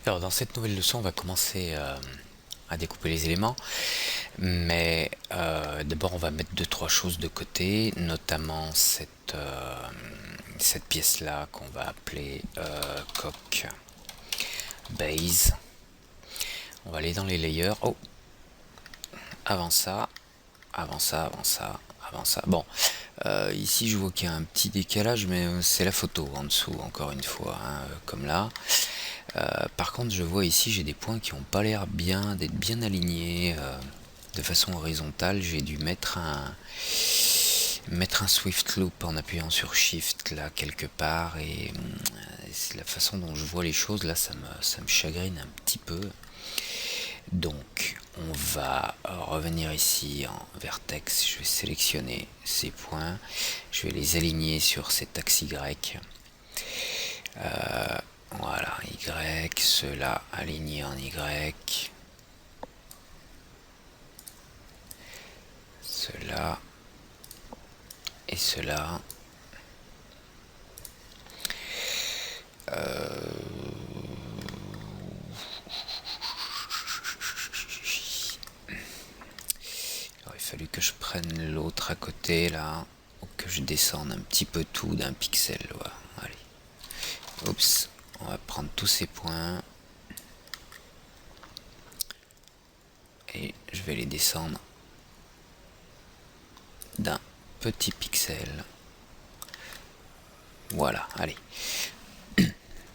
Alors dans cette nouvelle leçon, on va commencer à découper les éléments, mais d'abord on va mettre deux trois choses de côté, notamment cette pièce-là qu'on va appeler coque base. On va aller dans les layers. Oh, avant ça, avant ça, avant ça, avant ça. Bon, ici je vois qu'il y a un petit décalage, mais c'est la photo en dessous, encore une fois, hein, comme là. Par contre, je vois ici, j'ai des points qui n'ont pas l'air bien d'être bien alignés de façon horizontale. J'ai dû mettre un Swift Loop en appuyant sur Shift là quelque part, et c'est la façon dont je vois les choses là, ça me chagrine un petit peu. Donc on va revenir ici en vertex, je vais sélectionner ces points, je vais les aligner sur cet axe Y. Voilà, Y, ceux-là alignés en Y, ceux-là et ceux-là. Il aurait fallu que je prenne l'autre à côté là, ou que je descende un petit peu tout d'un pixel. Voilà. Allez. Oups, on va prendre tous ces points et je vais les descendre d'un petit pixel. Voilà, allez.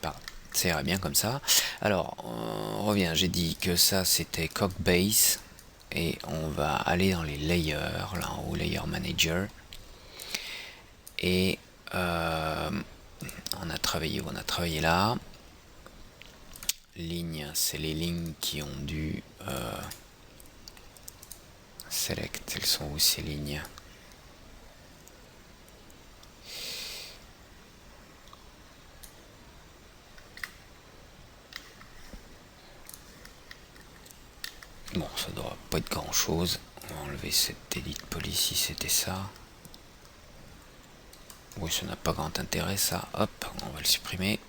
Pardon, ça ira bien comme ça. Alors, on revient, j'ai dit que ça c'était coq base, et on va aller dans les layers, là en haut, layer manager, et on a travaillé là. Lignes, c'est les lignes qui ont dû select, elles sont où ces lignes? Bon, ça doit pas être grand chose. On va enlever cette edit police si c'était ça. Oui, ça n'a pas grand intérêt ça. Hop, on va le supprimer.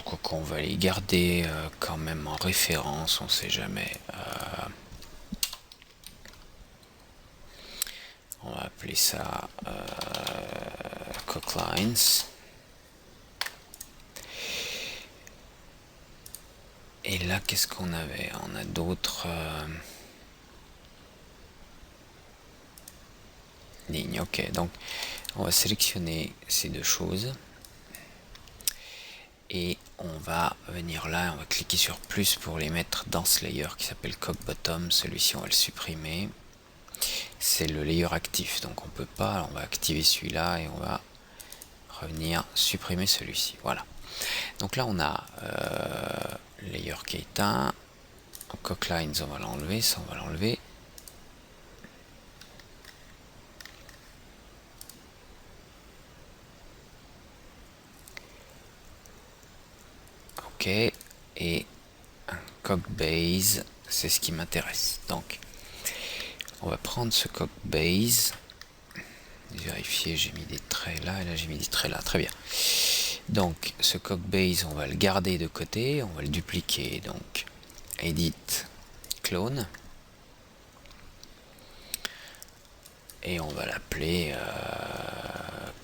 Quoi qu'on va les garder quand même en référence, on sait jamais. On va appeler ça cocklines. Et là, qu'est-ce qu'on avait? On a d'autres lignes. Ok, donc on va sélectionner ces deux choses. Et on va venir là, on va cliquer sur plus pour les mettre dans ce layer qui s'appelle coq bottom. Celui-ci, on va le supprimer. C'est le layer actif, donc on peut pas. On va activer celui-là et on va revenir supprimer celui-ci. Voilà. Donc là, on a layer qui est éteint. Coq lines, on va l'enlever. Ça, on va l'enlever. Ok. Et un coq base, c'est ce qui m'intéresse. Donc, on va prendre ce coq base. Vérifier, j'ai mis des traits là et là j'ai mis des traits là. Très bien. Donc, ce coq base, on va le garder de côté. On va le dupliquer. Donc, edit, clone. Et on va l'appeler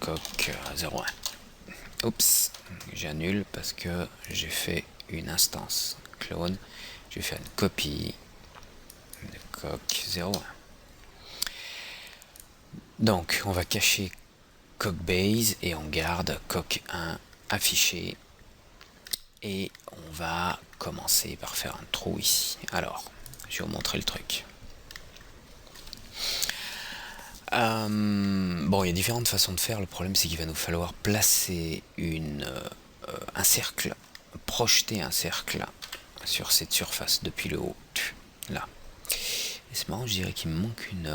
coq 01. Oups, j'annule parce que j'ai fait une instance clone. Je vais faire une copie de coq 01. Donc on va cacher coq base et on garde coq 1 affiché. Et on va commencer par faire un trou ici. Alors, je vais vous montrer le truc. Bon, il y a différentes façons de faire. Le problème, c'est qu'il va nous falloir placer un cercle, projeter un cercle sur cette surface depuis le haut, là. Et c'est marrant, je dirais qu'il me manque une...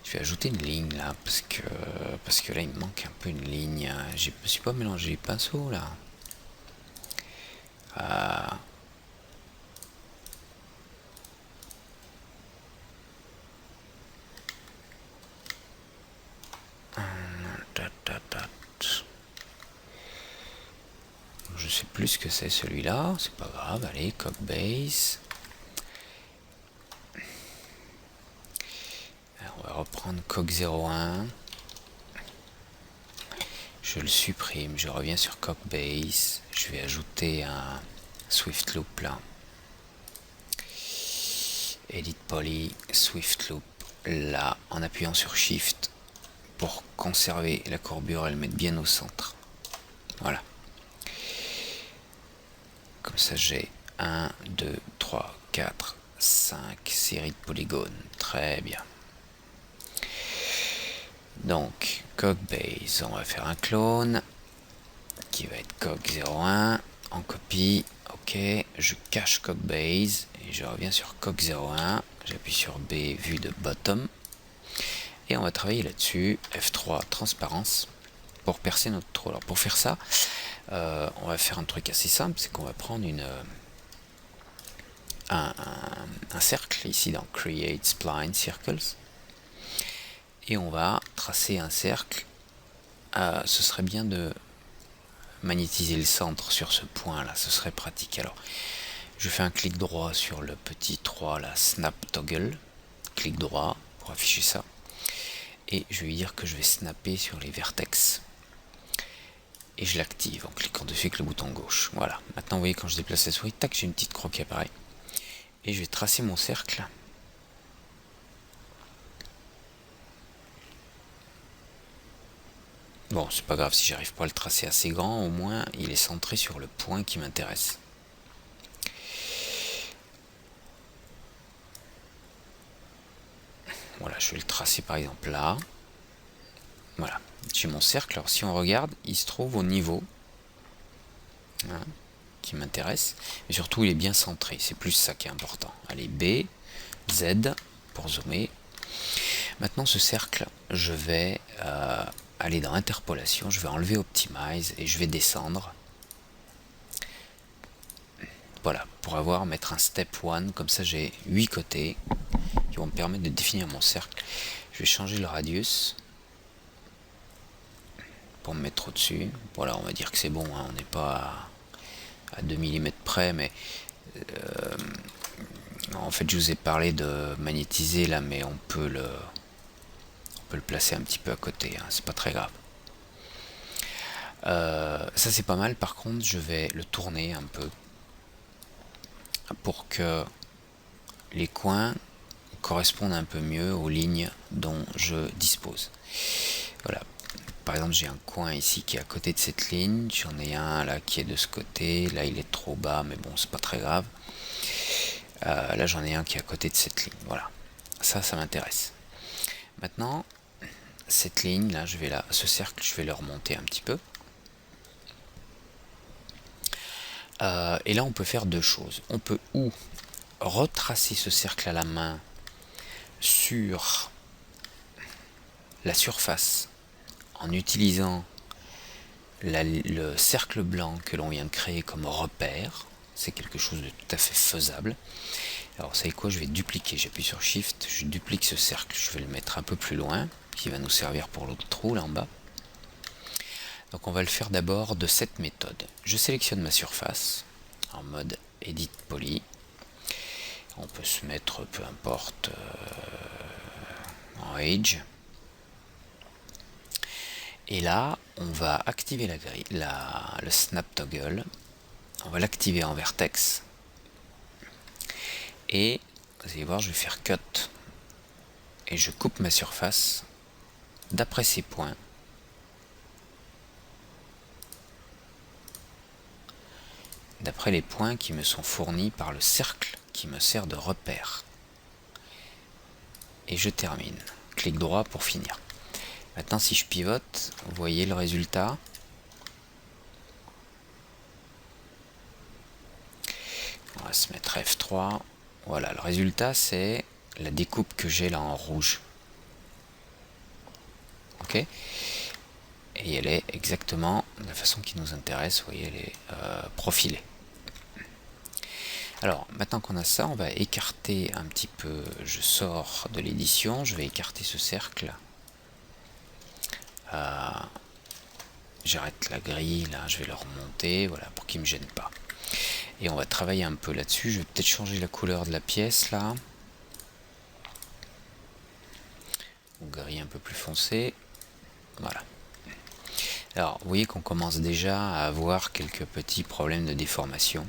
Je vais ajouter une ligne là, parce que là, il me manque un peu une ligne. Je me suis pas mélangé les pinceaux là. sais plus ce que c'est celui-là, c'est pas grave, allez, Cockbase. Alors, on va reprendre Coq01. Je le supprime, je reviens sur Cockbase, je vais ajouter un Swift Loop là. Edit Poly, Swift Loop là, en appuyant sur Shift pour conserver la courbure et le mettre bien au centre. Voilà. Comme ça j'ai 1, 2, 3, 4, 5 séries de polygones. Très bien. Donc, Cockbase, on va faire un clone qui va être Coq01 en copie. Ok, je cache Cockbase et je reviens sur Coq01. J'appuie sur B, vue de bottom. Et on va travailler là-dessus. F3, transparence, pour percer notre trou. Alors, pour faire ça, on va faire un truc assez simple, c'est qu'on va prendre un cercle ici dans Create Spline Circles. Et on va tracer un cercle. Ce serait bien de magnétiser le centre sur ce point là, ce serait pratique. Alors je fais un clic droit sur le petit 3 là, snap toggle, clic droit pour afficher ça, et je vais lui dire que je vais snapper sur les vertex et je l'active en cliquant dessus avec le bouton gauche. Voilà, maintenant vous voyez quand je déplace la souris, tac, j'ai une petite croix qui apparaît et je vais tracer mon cercle. Bon, c'est pas grave si j'arrive pas à le tracer assez grand, au moins il est centré sur le point qui m'intéresse. Voilà, je vais le tracer par exemple là. Voilà, j'ai mon cercle. Alors si on regarde, il se trouve au niveau qui m'intéresse. Mais surtout, il est bien centré. C'est plus ça qui est important. Allez, B, Z pour zoomer. Maintenant, ce cercle, je vais aller dans Interpolation. Je vais enlever Optimize et je vais descendre. Voilà, pour mettre un step 1. Comme ça, j'ai 8 côtés qui vont me permettre de définir mon cercle. Je vais changer le radius pour me mettre au-dessus. Voilà, on va dire que c'est bon, hein, on n'est pas à 2 mm près, mais en fait je vous ai parlé de magnétiser là, mais on peut le placer un petit peu à côté, hein, c'est pas très grave. Ça c'est pas mal. Par contre je vais le tourner un peu pour que les coins correspondent un peu mieux aux lignes dont je dispose. Voilà, par exemple j'ai un coin ici qui est à côté de cette ligne, j'en ai un là qui est de ce côté, là il est trop bas mais bon c'est pas très grave. Là j'en ai un qui est à côté de cette ligne. Voilà, ça m'intéresse. Maintenant cette ligne là, ce cercle je vais le remonter un petit peu. Et là on peut faire deux choses. On peut ou retracer ce cercle à la main sur la surface en utilisant le cercle blanc que l'on vient de créer comme repère. C'est quelque chose de tout à fait faisable. Alors vous savez quoi, je vais dupliquer, j'appuie sur Shift, je duplique ce cercle, je vais le mettre un peu plus loin, qui va nous servir pour l'autre trou là en bas. Donc on va le faire d'abord de cette méthode. Je sélectionne ma surface en mode Edit Poly. On peut se mettre, peu importe, en Age. Et là, on va activer la grille, le Snap Toggle. On va l'activer en vertex. Et vous allez voir, je vais faire Cut. Et je coupe ma surface d'après ces points. D'après les points qui me sont fournis par le cercle qui me sert de repère. Et je termine. Clic droit pour finir. Maintenant, si je pivote, vous voyez le résultat. On va se mettre F3. Voilà, le résultat, c'est la découpe que j'ai là en rouge. Ok ? Et elle est exactement de la façon qui nous intéresse. Vous voyez, elle est profilée. Alors, maintenant qu'on a ça, on va écarter un petit peu. Je sors de l'édition, je vais écarter ce cercle. j'arrête la grille, là, je vais le remonter, voilà, pour qu'il ne me gêne pas. Et on va travailler un peu là-dessus. Je vais peut-être changer la couleur de la pièce, là. Gris un peu plus foncé. Voilà. Alors, vous voyez qu'on commence déjà à avoir quelques petits problèmes de déformation.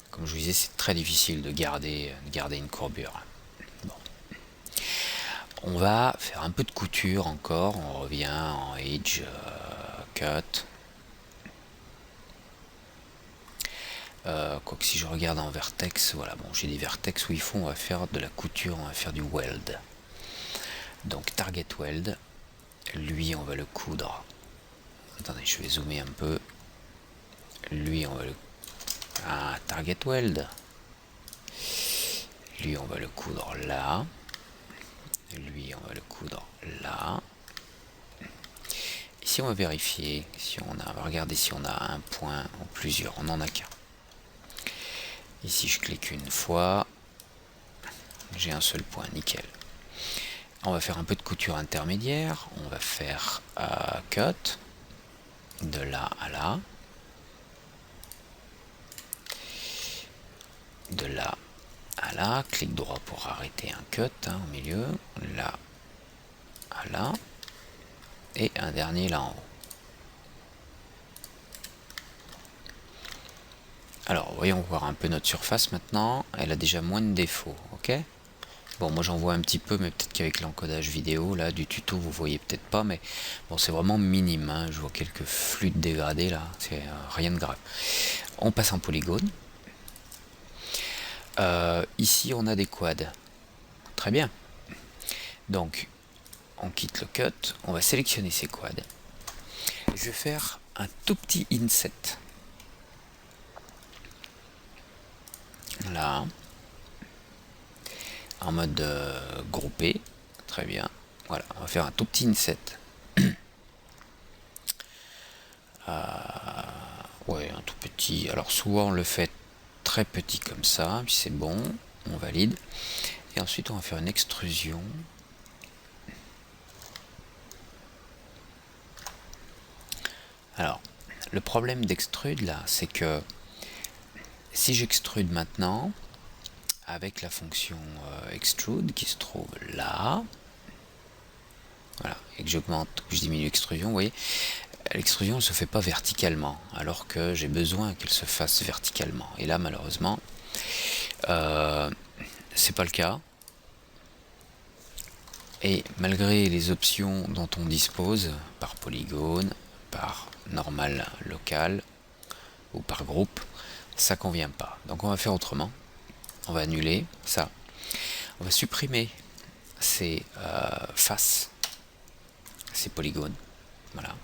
Comme je vous disais, c'est très difficile de garder une courbure. Bon. On va faire un peu de couture encore. On revient en Edge, Cut. Quoique si je regarde en vertex, voilà, bon, j'ai des vertex où il faut, on va faire de la couture, on va faire du weld. Donc target weld, lui on va le coudre. Attendez, je vais zoomer un peu. Lui on va le... Ah, target weld. Lui on va le coudre là. Lui on va le coudre là. Ici on va vérifier si on a... On va regarder si on a un point ou plusieurs. On n'en a qu'un. Ici je clique une fois. J'ai un seul point, nickel. On va faire un peu de couture intermédiaire. On va faire cut. De là à là. De là à là. Clic droit pour arrêter un cut au milieu. Là à là. Et un dernier là en haut. Alors, voyons voir un peu notre surface maintenant. Elle a déjà moins de défauts, ok? Bon, moi j'en vois un petit peu, mais peut-être qu'avec l'encodage vidéo, là, du tuto, vous voyez peut-être pas, mais bon, c'est vraiment minime, hein. Je vois quelques flux de dégradés, là, c'est rien de grave. On passe en polygone. Ici, on a des quads. Très bien. Donc, on quitte le cut, on va sélectionner ces quads. Je vais faire un tout petit inset. Là, en mode groupé, très bien. Voilà, on va faire un tout petit inset. Ouais, un tout petit. Alors souvent on le fait très petit comme ça, puis c'est bon, on valide. Et ensuite on va faire une extrusion. Alors, le problème d'extrude là, c'est que si j'extrude maintenant, avec la fonction extrude qui se trouve là, voilà, et que j'augmente, que je diminue l'extrusion, vous voyez, l'extrusion ne se fait pas verticalement, alors que j'ai besoin qu'elle se fasse verticalement. Et là, malheureusement, c'est pas le cas. Et malgré les options dont on dispose, par polygone, par normal local, ou par groupe, ça convient pas. Donc on va faire autrement. On va annuler ça. On va supprimer ces faces, ces polygones. Voilà.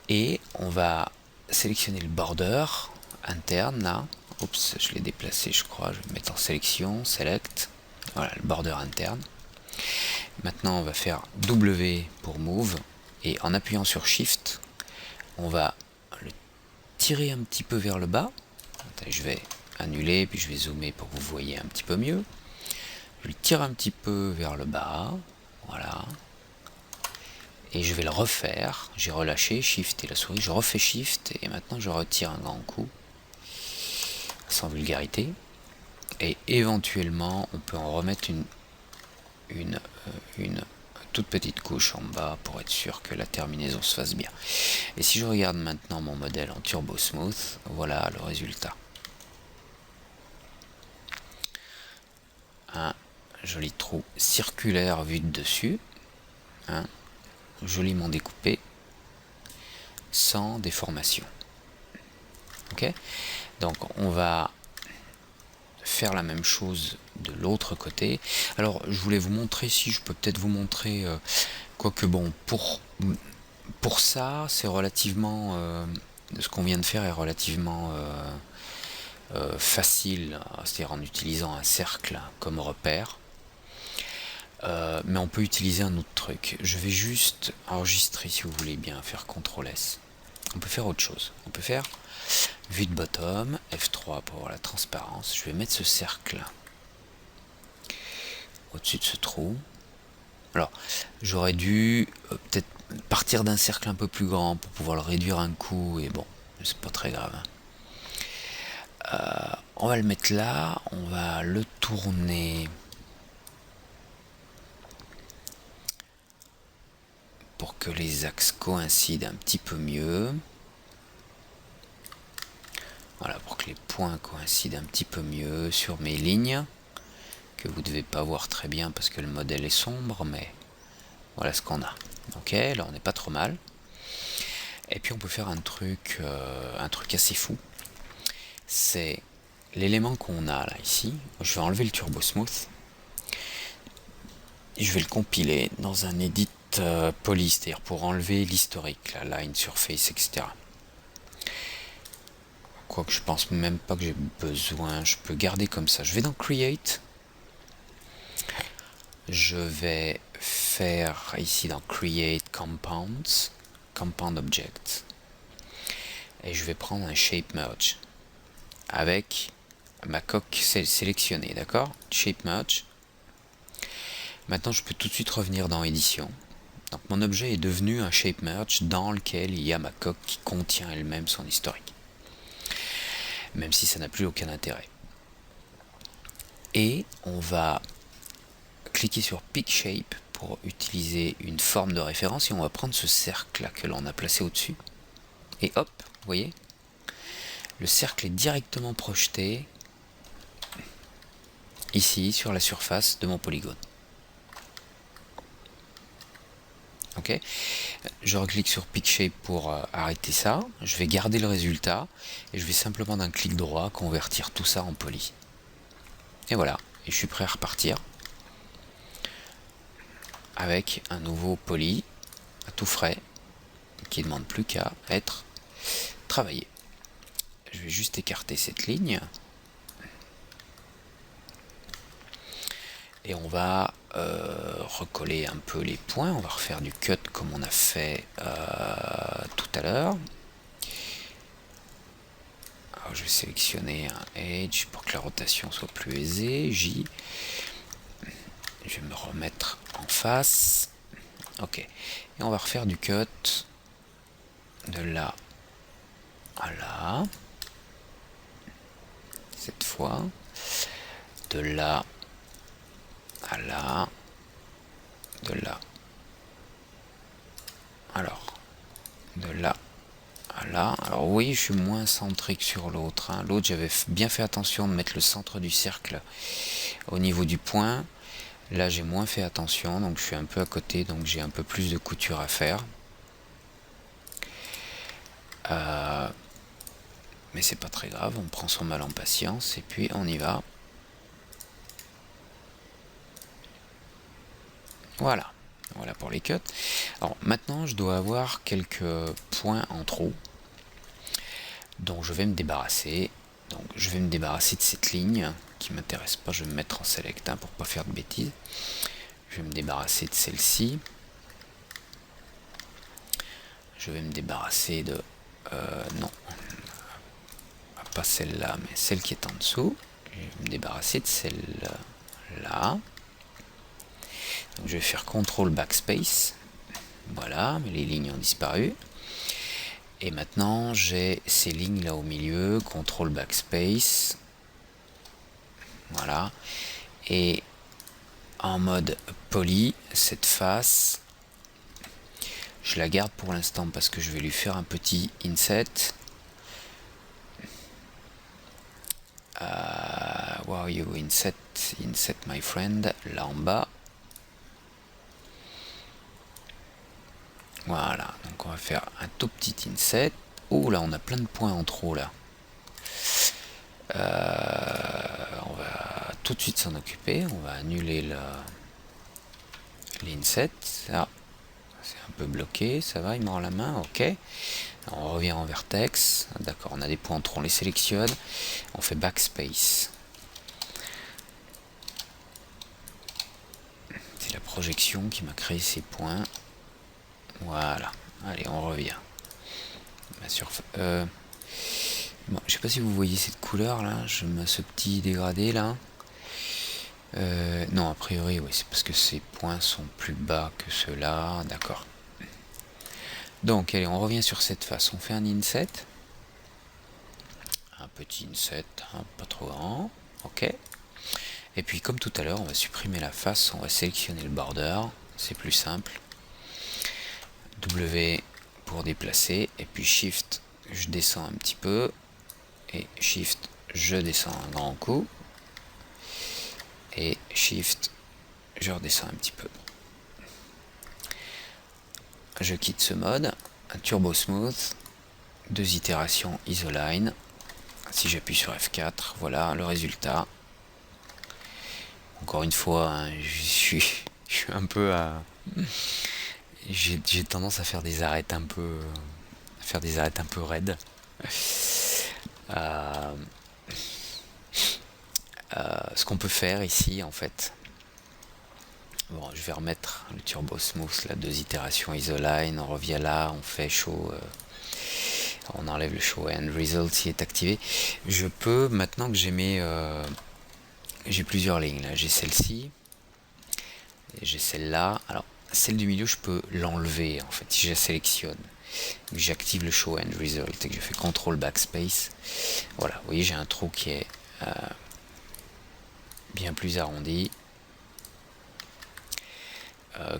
Et on va sélectionner le border interne là. Oups, je l'ai déplacé, je crois. Je vais mettre en sélection, select. Voilà, le border interne. Maintenant, on va faire W pour move. Et en appuyant sur Shift, on va le tirer un petit peu vers le bas. Attends, je vais annuler, puis je vais zoomer pour que vous voyez un petit peu mieux. Je le tire un petit peu vers le bas. Voilà. Et je vais le refaire. J'ai relâché Shift et la souris. Je refais Shift et maintenant je retire un grand coup. Sans vulgarité. Et éventuellement, on peut en remettre une toute petite couche en bas pour être sûr que la terminaison se fasse bien. Et si je regarde maintenant mon modèle en Turbo Smooth, voilà le résultat. Un joli trou circulaire vu de dessus, joliment découpé, sans déformation. Ok, donc on va faire la même chose de l'autre côté. Alors je voulais vous montrer, si je peux peut-être vous montrer, quoique bon, pour ça c'est relativement, ce qu'on vient de faire est relativement facile, c'est-à-dire en utilisant un cercle comme repère. Mais on peut utiliser un autre truc. Je vais juste enregistrer, si vous voulez bien, faire CTRL S. On peut faire autre chose. On peut faire vue de bottom, F3 pour avoir la transparence. Je vais mettre ce cercle au-dessus de ce trou. Alors, j'aurais dû peut-être partir d'un cercle un peu plus grand pour pouvoir le réduire un coup, et bon, c'est pas très grave. On va le mettre là, on va le tourner pour que les axes coïncident un petit peu mieux. Voilà, pour que les points coïncident un petit peu mieux sur mes lignes, que vous ne devez pas voir très bien parce que le modèle est sombre, mais voilà ce qu'on a. Ok, là on n'est pas trop mal. Et puis on peut faire un truc assez fou. C'est l'élément qu'on a là ici. Je vais enlever le Turbo Smooth. Et je vais le compiler dans un edit poly, c'est-à-dire pour enlever l'historique, la line surface, etc. Quoique je pense même pas que j'ai besoin. Je peux garder comme ça. Je vais dans Create. Je vais faire ici dans Create Compounds, Compound Object. Et je vais prendre un Shape Merge avec ma coque sélectionnée, d'accord? Shape Merge. Maintenant, je peux tout de suite revenir dans Édition. Donc mon objet est devenu un Shape Merge dans lequel il y a ma coque qui contient elle-même son historique. Même si ça n'a plus aucun intérêt. Et on va cliquer sur Pick Shape pour utiliser une forme de référence et on va prendre ce cercle là que l'on a placé au-dessus. Et hop, vous voyez, le cercle est directement projeté ici sur la surface de mon polygone. Ok, je reclique sur Pick Shape pour arrêter ça. Je vais garder le résultat et je vais simplement d'un clic droit convertir tout ça en poly. Et voilà, et je suis prêt à repartir avec un nouveau poly à tout frais qui ne demande plus qu'à être travaillé. Je vais juste écarter cette ligne et on va recoller un peu les points. On va refaire du cut comme on a fait tout à l'heure. Alors je vais sélectionner un edge pour que la rotation soit plus aisée. J. Je vais me remettre en face. Ok. Et on va refaire du cut de là à là. Cette fois. De là à là. De là. Alors. De là à là. Alors oui, je suis moins centré que sur l'autre. Hein. L'autre, j'avais bien fait attention de mettre le centre du cercle au niveau du point. Là, j'ai moins fait attention, donc je suis un peu à côté, donc j'ai un peu plus de couture à faire. Mais c'est pas très grave, on prend son mal en patience et puis on y va. Voilà, voilà pour les cuts. Alors maintenant, je dois avoir quelques points en trop, dont je vais me débarrasser. Donc je vais me débarrasser de cette ligne qui m'intéresse pas, je vais me mettre en select pour pas faire de bêtises. Je vais me débarrasser de celle-ci. Je vais me débarrasser de... non, pas celle-là, mais celle qui est en dessous. Je vais me débarrasser de celle-là. Donc je vais faire CTRL Backspace. Voilà, mais les lignes ont disparu. Et maintenant, j'ai ces lignes là au milieu. CTRL Backspace. Voilà. Et en mode poly, cette face, je la garde pour l'instant parce que je vais lui faire un petit inset. Wow, you inset my friend, là en bas. Voilà, donc on va faire un tout petit inset. Oh là, on a plein de points en trop là. On va tout de suite s'en occuper. On va annuler l'inset. Ah, c'est un peu bloqué, ça va, il me rend la main, ok. On revient en vertex. D'accord, on a des points en trop, on les sélectionne. On fait backspace. C'est la projection qui m'a créé ces points. Voilà, allez, on revient. Bon, je sais pas si vous voyez cette couleur là, je mets ce petit dégradé là. Non, a priori, oui, c'est parce que ces points sont plus bas que ceux-là, d'accord. Donc allez, on revient sur cette face, on fait un inset, un petit inset, hein, pas trop grand, ok. Et puis comme tout à l'heure, on va supprimer la face, on va sélectionner le border, c'est plus simple. W pour déplacer, et puis Shift, je descends un petit peu, et Shift, je descends un grand coup, et Shift, je redescends un petit peu. Je quitte ce mode, Turbo Smooth, 2 itérations Isoline. Si j'appuie sur F4, voilà le résultat. Encore une fois, hein, je suis un peu à... J'ai tendance à faire des arêtes un peu... raides. Ce qu'on peut faire ici, en fait... Bon, je vais remettre le Turbo Smooth, là, 2 itérations Isoline, on revient là, on fait Show... on enlève le Show End Result qui est activé. Je peux, maintenant que j'ai mes... j'ai plusieurs lignes, là, j'ai celle-ci, j'ai celle-là. Alors, celle du milieu, je peux l'enlever, en fait, si je la sélectionne. J'active le Show End Result et que je fais CTRL Backspace. Voilà, vous voyez, j'ai un trou qui est bien plus arrondi.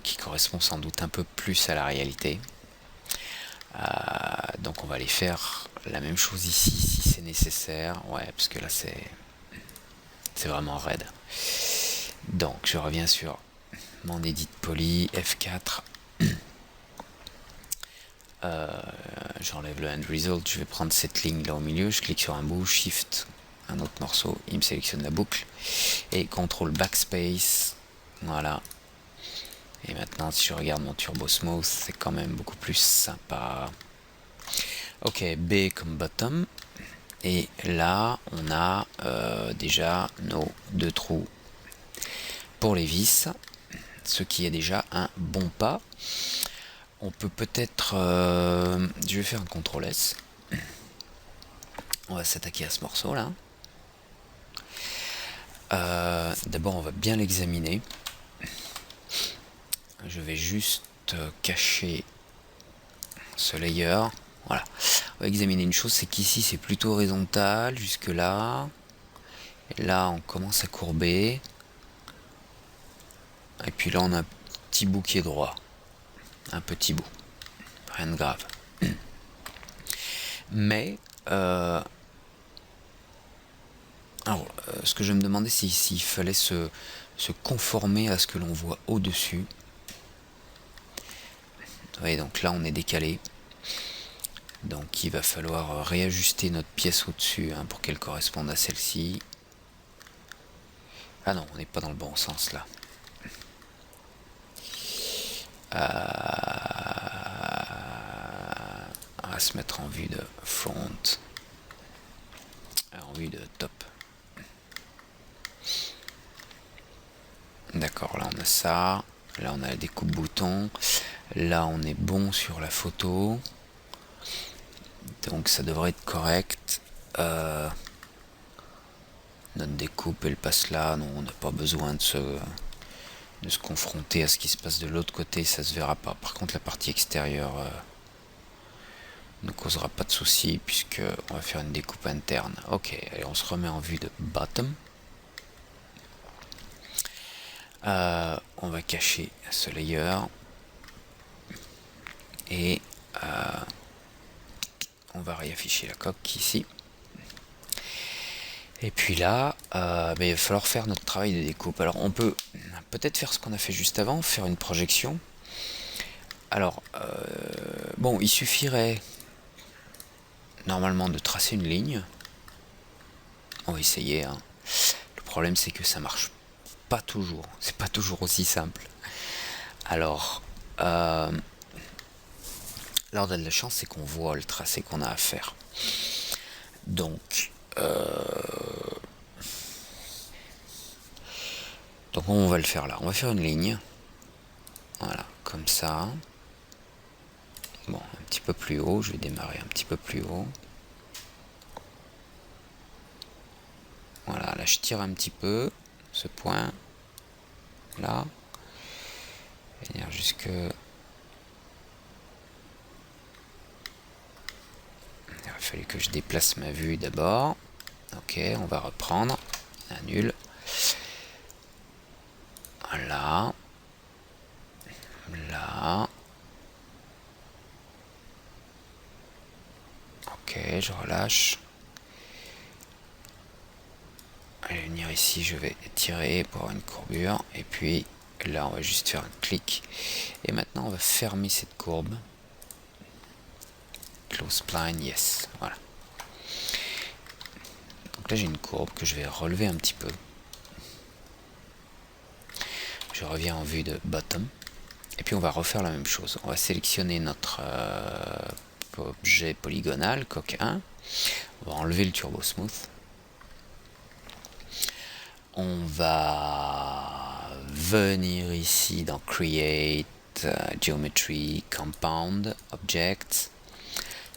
Qui correspond sans doute un peu plus à la réalité. Donc on va aller faire la même chose ici si c'est nécessaire. Ouais, parce que là c'est vraiment raide. Donc je reviens sur mon edit poly, F4. J'enlève le end result, je vais prendre cette ligne là au milieu, je clique sur un bout, shift, un autre morceau, il me sélectionne la boucle, et contrôle backspace, voilà. Et maintenant si je regarde mon Turbo Smooth, c'est quand même beaucoup plus sympa. Ok, B comme bottom, et là on a déjà nos 2 trous pour les vis, ce qui est déjà un bon pas. On peut peut-être... je vais faire un CTRL S. On va s'attaquer à ce morceau là. D'abord on va bien l'examiner. Je vais juste cacher ce layer. Voilà. On va examiner une chose, c'est qu'ici c'est plutôt horizontal jusque là. Et là on commence à courber. Et puis là on a un petit bout qui est droit. Un petit bout. Rien de grave. Mais ce que je me demandais, c'est s'il fallait se conformer à ce que l'on voit au-dessus. Vous voyez, donc là on est décalé. Donc il va falloir réajuster notre pièce au-dessus hein, pour qu'elle corresponde à celle-ci. Ah non, on n'est pas dans le bon sens là. On va se mettre en vue de front. En vue de top. D'accord, là on a ça. Là on a la découpe bouton. Là on est bon sur la photo. Donc ça devrait être correct. Notre découpe elle passe là. Non, on n'a pas besoin de se confronter à ce qui se passe de l'autre côté. Ça se verra pas. Par contre la partie extérieure ne causera pas de soucis puisque on va faire une découpe interne. Ok, allez, on se remet en vue de bottom. On va cacher ce layer et on va réafficher la coque ici. Et puis là, il va falloir faire notre travail de découpe. Alors on peut peut-être faire ce qu'on a fait juste avant, faire une projection. Alors, bon, il suffirait normalement de tracer une ligne. On va essayer. Hein. Le problème c'est que ça marche pas toujours. C'est pas toujours aussi simple. Alors, là on a de la chance, c'est qu'on voit le tracé qu'on a à faire. Donc on va le faire là. On va faire une ligne. Voilà, comme ça. Bon, un petit peu plus haut. Je vais démarrer un petit peu plus haut. Voilà, là je tire un petit peu ce point. Là. Venir jusque Il a fallu que je déplace ma vue d'abord. Ok, on va reprendre. Annule. Là. Là. Ok, je relâche. Allez, venir ici, je vais étirer pour avoir une courbure. Et puis là, on va juste faire un clic. Et maintenant, on va fermer cette courbe. Close spline, yes. Voilà. Donc là, j'ai une courbe que je vais relever un petit peu. Je reviens en vue de bottom. Et puis, on va refaire la même chose. On va sélectionner notre objet polygonal, coque 1. On va enlever le turbo smooth. On va venir ici dans Create, Geometry, Compound, Object,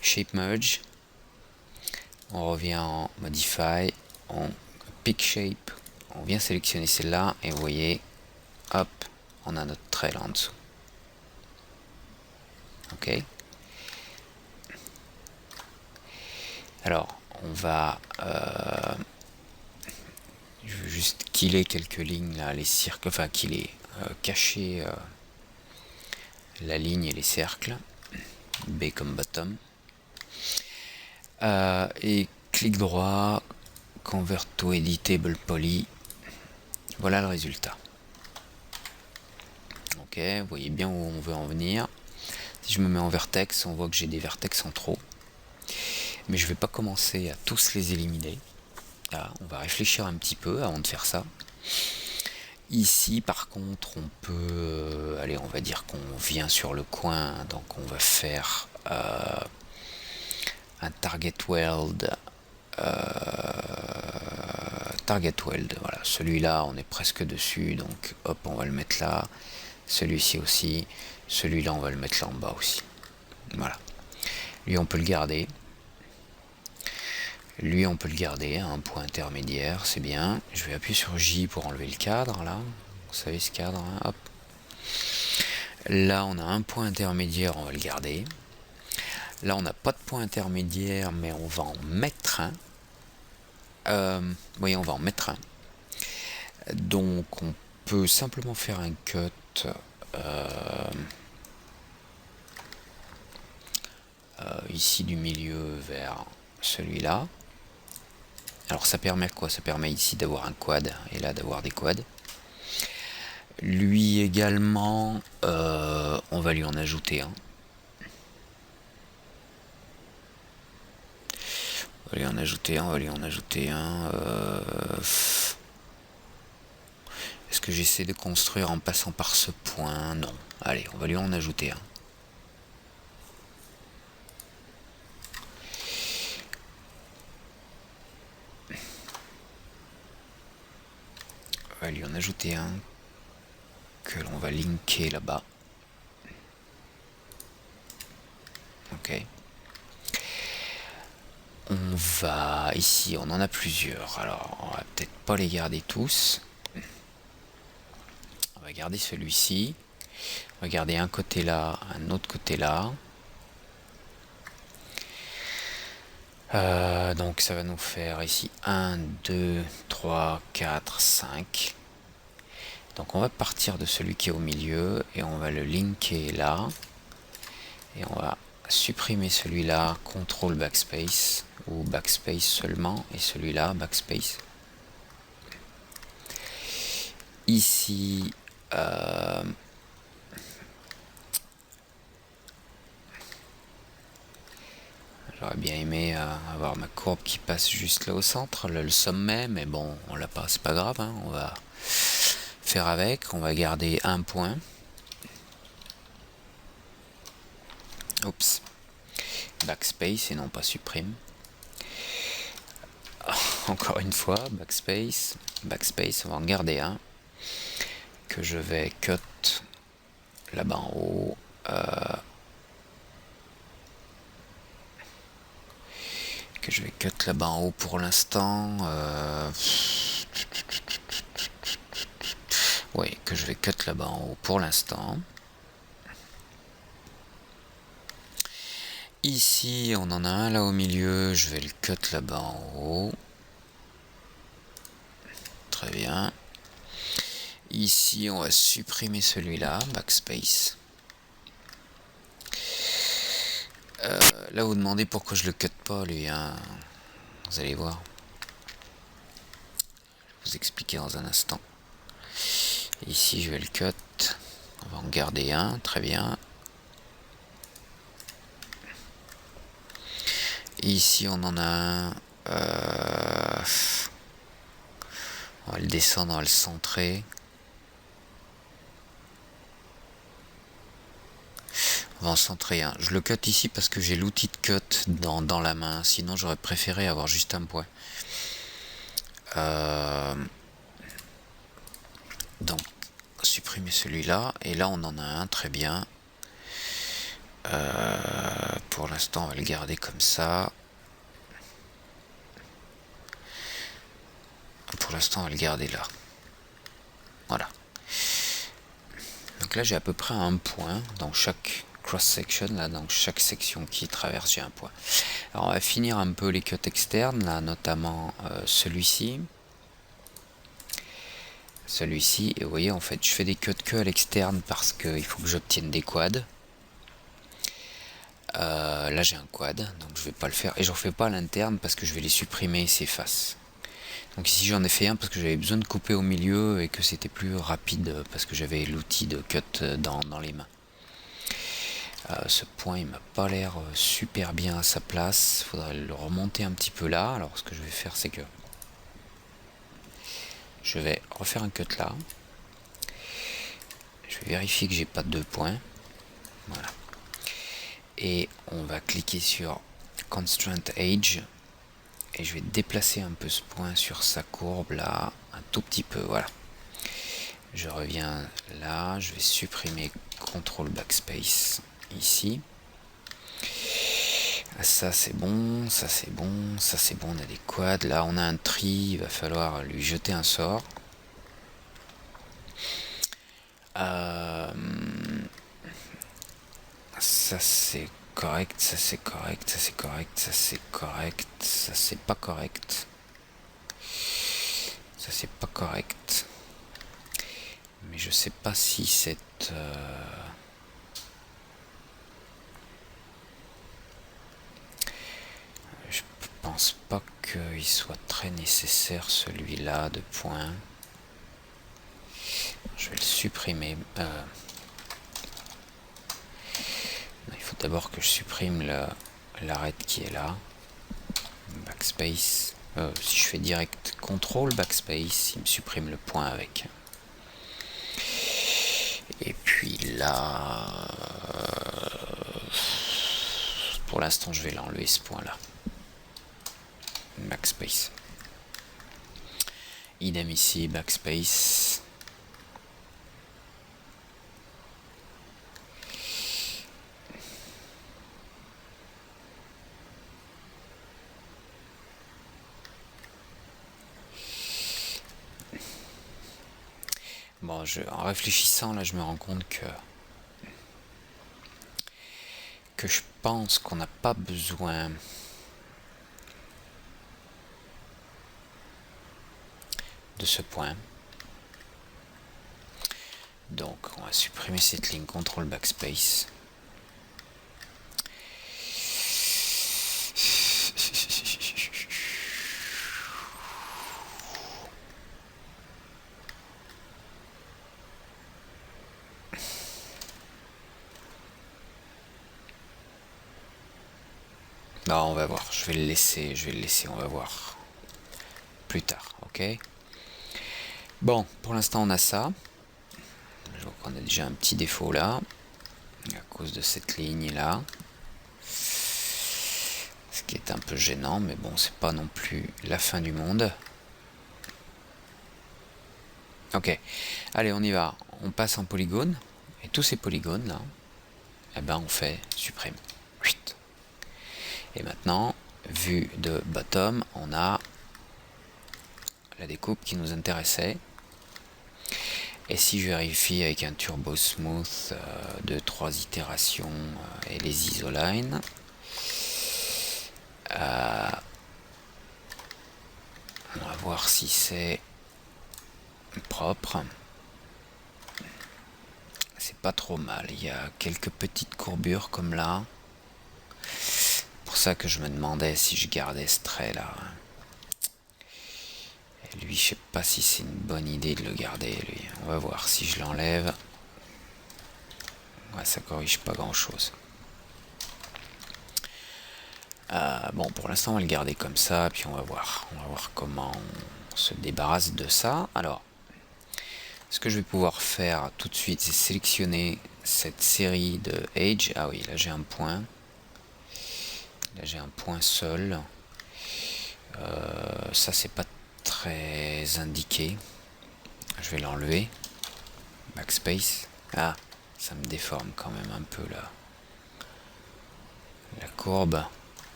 Shape Merge. On revient en Modify, on Pick Shape. On vient sélectionner celle-là et vous voyez, hop, on a notre trail en dessous. Ok. Alors, on va... je veux juste killer quelques lignes là, les cercles, enfin killer, cacher la ligne et les cercles. B comme bottom. Et clic droit, Convert to Editable Poly. Voilà le résultat. Ok, vous voyez bien où on veut en venir. Si je me mets en vertex, on voit que j'ai des vertex en trop. Mais je ne vais pas commencer à tous les éliminer. Là, on va réfléchir un petit peu avant de faire ça. Ici, par contre, on peut... allez, on va dire qu'on vient sur le coin. Donc, on va faire un target weld. Target weld, voilà. Celui-là, on est presque dessus. Donc, hop, on va le mettre là. Celui-ci aussi. Celui-là, on va le mettre là en bas aussi. Voilà. Lui, on peut le garder. Lui, on peut le garder à un point intermédiaire, c'est bien. Je vais appuyer sur J pour enlever le cadre, là. Vous savez, ce cadre, hein, hop. Là, on a un point intermédiaire, on va le garder. Là, on n'a pas de point intermédiaire, mais on va en mettre un. Oui, on va en mettre un. Donc, on peut simplement faire un cut. Ici, du milieu vers celui-là. Alors ça permet quoi? Ça permet ici d'avoir un quad et là d'avoir des quads. Lui également, on va lui en ajouter un. On va lui en ajouter un, on va lui en ajouter un. Est-ce que j'essaie de construire en passant par ce point? Non. Allez, on va lui en ajouter un. On va lui en ajouter un que l'on va linker là-bas. Ok. On va ici, on en a plusieurs. Alors, on va peut-être pas les garder tous. On va garder celui-ci. On va garder un côté là, un autre côté là. Donc ça va nous faire ici 1, 2, 3, 4, 5. Donc on va partir de celui qui est au milieu et on va le linker là. Et on va supprimer celui-là, CTRL backspace ou backspace seulement, et celui-là, backspace. Ici, j'aurais bien aimé avoir ma courbe qui passe juste là au centre, le sommet, mais bon, on l'a pas, c'est pas grave, hein, on va faire avec, on va garder un point. Oups. Backspace et non pas supprime. Encore une fois, backspace, backspace, on va en garder un que je vais cut là-bas en haut. Que je vais cut là-bas en haut pour l'instant. Oui, que je vais cut là-bas en haut pour l'instant. Ici, on en a un là au milieu. Je vais le cut là-bas en haut. Très bien. Ici, on va supprimer celui-là. Backspace. Là, vous demandez pourquoi je le cut pas, lui. Hein. Vous allez voir. Je vais vous expliquer dans un instant. Ici, je vais le cut. On va en garder un. Très bien. Ici, on en a un. On va le descendre, on va le centrer. On va en centrer un. Je le cut ici parce que j'ai l'outil de cut dans la main. Sinon, j'aurais préféré avoir juste un point. Donc, supprimer celui-là. Et là, on en a un, très bien. Pour l'instant, on va le garder comme ça. Pour l'instant, on va le garder là. Voilà. Donc là, j'ai à peu près un point dans chaque cross-section. Là, dans chaque section qui traverse, j'ai un point. Alors, on va finir un peu les cuts externes, là, notamment celui-ci. Celui-ci, et vous voyez, en fait, je fais des cuts que à l'externe parce qu'il faut que j'obtienne des quads. Là, j'ai un quad, donc je vais pas le faire. Et j'en fais pas à l'interne parce que je vais les supprimer ces faces. Donc ici j'en ai fait un parce que j'avais besoin de couper au milieu et que c'était plus rapide parce que j'avais l'outil de cut dans les mains. Ce point il m'a pas l'air super bien à sa place, il faudrait le remonter un petit peu là. Alors ce que je vais faire c'est que je vais refaire un cut là. Je vais vérifier que j'ai pas deux points. Voilà. Et on va cliquer sur Constraint Edge. Et je vais déplacer un peu ce point sur sa courbe là, un tout petit peu, voilà. Je reviens là, je vais supprimer CTRL Backspace ici. Ça c'est bon, ça c'est bon, ça c'est bon, on a des quads. Là on a un tri, il va falloir lui jeter un sort. Ça c'est correct, ça c'est correct, ça c'est correct, ça c'est correct, ça c'est pas correct. Ça c'est pas correct. Mais je sais pas si cette... Je pense pas qu'il soit très nécessaire celui-là de point. Je vais le supprimer. Il faut d'abord que je supprime l'arête qui est là. Backspace. Si je fais direct CTRL Backspace, il me supprime le point avec. Et puis là, pour l'instant, je vais l'enlever ce point-là. Backspace. Idem ici, Backspace. Bon, en réfléchissant, là, je me rends compte que je pense qu'on n'a pas besoin de ce point. Donc, on va supprimer cette ligne, CTRL Backspace. Non, on va voir, je vais le laisser, on va voir plus tard, ok. Bon, pour l'instant on a ça. Je vois qu'on a déjà un petit défaut là, à cause de cette ligne là. Ce qui est un peu gênant, mais bon, c'est pas non plus la fin du monde. Ok, allez, on y va. On passe en polygone, et tous ces polygones là, eh ben on fait supprime. Et maintenant, vue de bottom, on a la découpe qui nous intéressait. Et si je vérifie avec un turbo smooth de 3 itérations et les isolines, On va voir si c'est propre. C'est pas trop mal. Il y a quelques petites courbures comme là. C'est pour ça que je me demandais si je gardais ce trait là. Et lui, je sais pas si c'est une bonne idée de le garder, lui. On va voir si je l'enlève. Ouais, ça corrige pas grand chose. Bon, pour l'instant, on va le garder comme ça, puis on va voir. On va voir comment on se débarrasse de ça. Alors, ce que je vais pouvoir faire tout de suite, c'est sélectionner cette série de Age. Ah oui, là j'ai un point. Là j'ai un point seul. Ça, c'est pas très indiqué. Je vais l'enlever. Backspace. Ah, ça me déforme quand même un peu là. La courbe.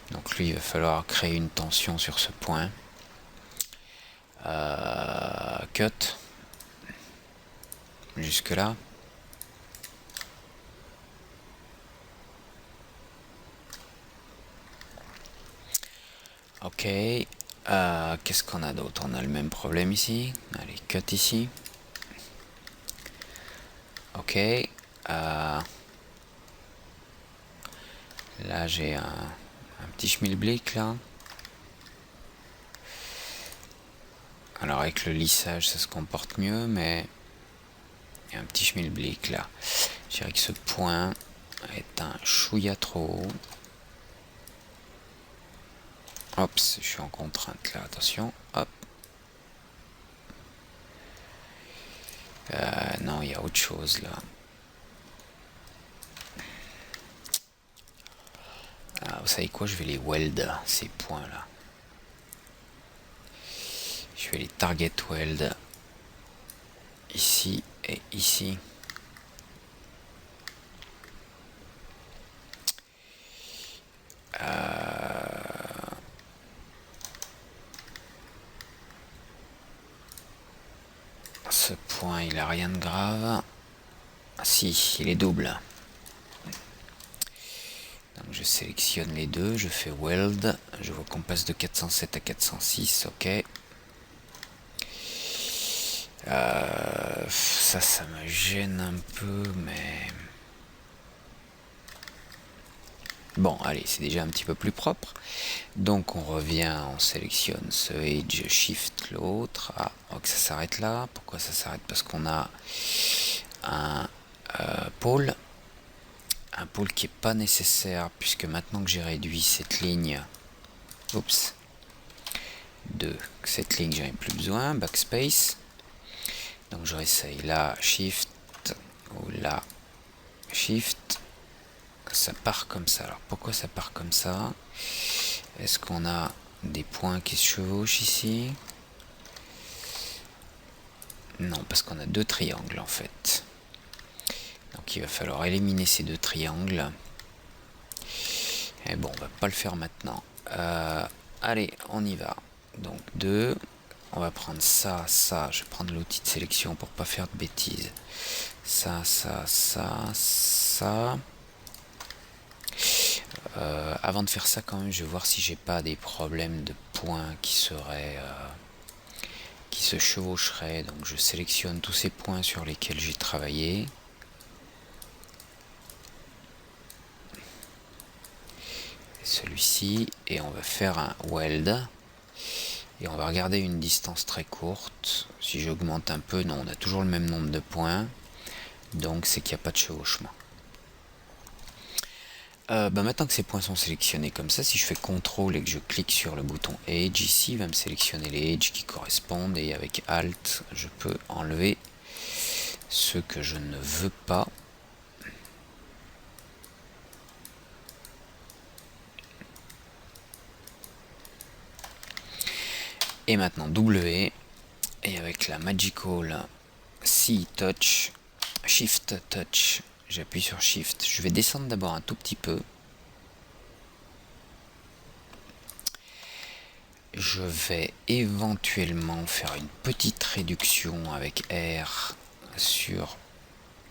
Donc lui, il va falloir créer une tension sur ce point. Cut. Jusque là. Ok. Qu'est-ce qu'on a d'autre? On a le même problème ici. Allez, cut ici. Ok. Là, j'ai un petit schmilblick là. Alors avec le lissage, ça se comporte mieux, mais il y a un petit schmilblick là. Je dirais que ce point est un chouïa trop haut. Hop, je suis en contrainte là, attention. Hop. Non, il y a autre chose là. Vous savez quoi, je vais les weld, ces points là. Je vais les target weld ici et ici. Ce point, il a rien de grave. Ah, si, il est double. Donc je sélectionne les deux, je fais weld. Je vois qu'on passe de 407 à 406, ok. Ça me gêne un peu, mais... Bon, allez, c'est déjà un petit peu plus propre. Donc on revient, on sélectionne ce Edge, Shift l'autre. Ah, ok, ça s'arrête là. Pourquoi ça s'arrête? Parce qu'on a un pôle. Un pôle qui n'est pas nécessaire, puisque maintenant que j'ai réduit cette ligne... Oups. De cette ligne, j'en ai plus besoin. Backspace. Donc je réessaye là, Shift, ou là, Shift. Ça part comme ça. Alors pourquoi ça part comme ça? Est-ce qu'on a des points qui se chevauchent ici? Non, parce qu'on a deux triangles en fait. Donc il va falloir éliminer ces deux triangles. Et bon, on va pas le faire maintenant. Allez, on y va. Donc 2. On va prendre ça, ça. Je vais prendre l'outil de sélection pour pas faire de bêtises. Ça, ça, ça, ça. Avant de faire ça, quand même, je vais voir si j'ai pas des problèmes de points qui seraient... qui se chevaucheraient. Donc je sélectionne tous ces points sur lesquels j'ai travaillé. Celui-ci. Et on va faire un weld. Et on va regarder une distance très courte. Si j'augmente un peu, non, on a toujours le même nombre de points. Donc c'est qu'il n'y a pas de chevauchement. Maintenant que ces points sont sélectionnés comme ça, si je fais CTRL et que je clique sur le bouton Edge, ici il va me sélectionner les Edges qui correspondent. Et avec Alt, je peux enlever ceux que je ne veux pas. Et maintenant W, et avec la Magical C Touch, Shift Touch, j'appuie sur Shift. Je vais descendre d'abord un tout petit peu. Je vais éventuellement faire une petite réduction avec R sur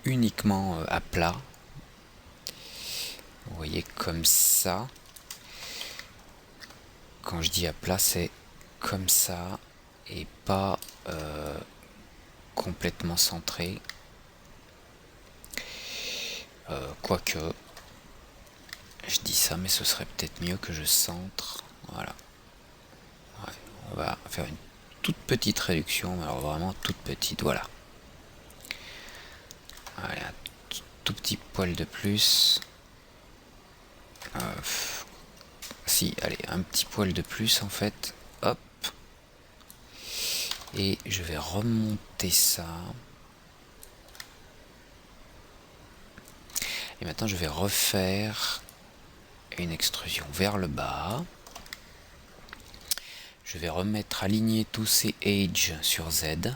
uniquement à plat. Vous voyez comme ça. quand je dis à plat, c'est comme ça et pas complètement centré. Quoique, je dis ça, mais ce serait peut-être mieux que je centre. Voilà. Ouais, on va faire une toute petite réduction, mais alors vraiment toute petite, voilà. Allez, un tout petit poil de plus. Si, allez, un petit poil de plus en fait. Hop. Et je vais remonter ça. Et maintenant je vais refaire une extrusion vers le bas. Je vais remettre aligner tous ces edges sur Z.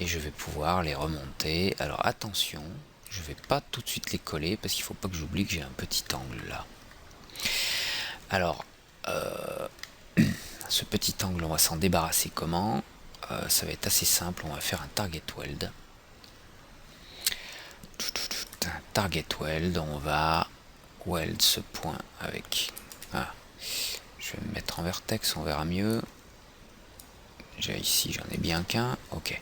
Et je vais pouvoir les remonter. Alors attention, je vais pas tout de suite les coller parce qu'il faut pas que j'oublie que j'ai un petit angle là. Alors, ce petit angle, on va s'en débarrasser comment? Ça va être assez simple, on va faire un target weld. Un target weld, on va weld ce point avec... Ah, je vais me mettre en vertex, on verra mieux. Déjà ici, j'en ai bien qu'un. Ok.